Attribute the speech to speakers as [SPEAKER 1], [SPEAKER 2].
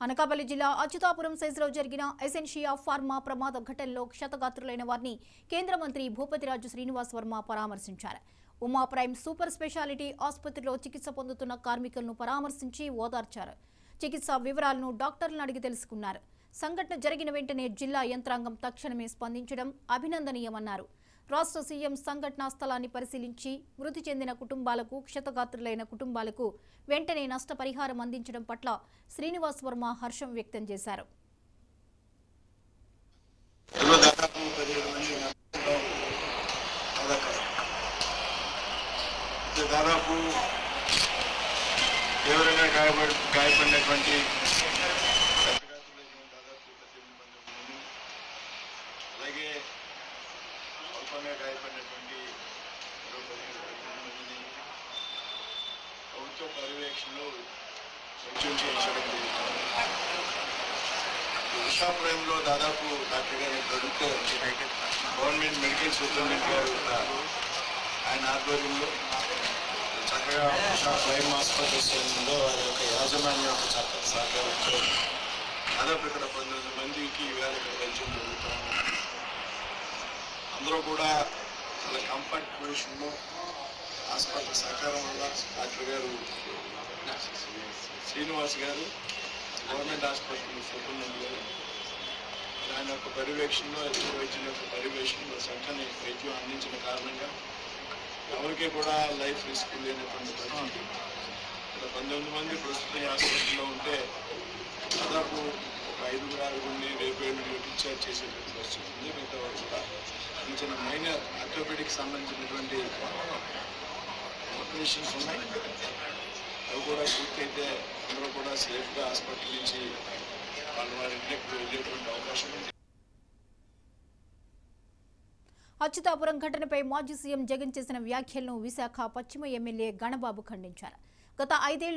[SPEAKER 1] అనకాపల్లి జిల్లా అచ్యుతాపురం సైజ్లో జరిగిన ఎసెన్షియా ఫార్మా ప్రమాద ఘటనలో క్షతగాత్రులైన వారిని కేంద్ర మంత్రి భూపతిరాజు శ్రీనివాస్ వర్మ పరామర్శించారు. ఉమా ప్రైమ్ సూపర్ స్పెషాలిటీ ఆసుపత్రిలో చికిత్స పొందుతున్న కార్మికులను పరామర్శించి ఓదార్చారు. చికిత్స వివరాలను డాక్టర్లను అడిగి తెలుసుకున్నారు. సంఘటన జరిగిన వెంటనే జిల్లా యంత్రాంగం తక్షణమే స్పందించడం అభినందనీయమన్నారు. రాష్ట్ర సీఎం సంఘటనా స్థలాన్ని పరిశీలించి మృతి చెందిన కుటుంబాలకు, క్షతగాత్రులైన కుటుంబాలకు వెంటనే నష్టపరిహారం అందించడం పట్ల శ్రీనివాస్ వర్మ హర్షం వ్యక్తం చేశారు.
[SPEAKER 2] గాయపడినటువంటి ప్రభుత్వ పర్యవేక్షణలో వైద్యం చేయించడం జరుగుతుంది. ఉషాపురంలో దాదాపు డాక్టర్ గారి ప్రభుత్వ గవర్నమెంట్ మెడికల్ సూపరింటెండెంట్ గారు ఆయన ఆధ్వర్యంలో చక్కగా ఉషా ప్రైమ్ ఆసుపత్రిలో వారి యొక్క యాజమాన్యం యొక్క చక్కటి సహకారంతో దాదాపు ఇక్కడ 19 మందికి ఇవాళ ఇక్కడ వైద్యం జరుగుతాం. అందరూ కూడా చాలా కంఫర్ట్ పొజిషన్లో ఆసుపత్రి సహకారం వల్ల డాక్టర్ గారు శ్రీనివాస్ గారు గవర్నమెంట్ హాస్పిటల్ సూపరింటెండెంట్ గారు ఆయన యొక్క పర్యవేక్షణలో వైద్యుల యొక్క పర్యవేక్షణలో చక్కని వైద్యం అందించిన కారణంగా ఎవరికి కూడా లైఫ్ రిస్క్ లేనటువంటి పరిస్థితి. ఇక్కడ 19 మంది ప్రస్తుతం హాస్పిటల్లో ఉంటే దాదాపు ఒక 5-6 రేపు డిశ్చార్జ్ చేసేటువంటి పరిస్థితి ఉంది. మిగతా వాళ్ళు కూడా చిన్న మైనర్ ఆర్థోపెడిక్ సంబంధించినటువంటి ఆపరేషన్స్ ఉన్నాయి. అవి కూడా పూర్తయితే అందరూ కూడా సేఫ్గా హాస్పిటల్ నుంచి వారి ఇంటికి వెళ్ళేటువంటి అవకాశం ఉంది.
[SPEAKER 1] అచ్యుతాపురం ఘటనపై మాజీ సీఎం జగన్ చేసిన వ్యాఖ్యలను విశాఖ పశ్చిమ ఎమ్మెల్యే గణబాబు ఖండించారు. గత 5 ఏళ్లు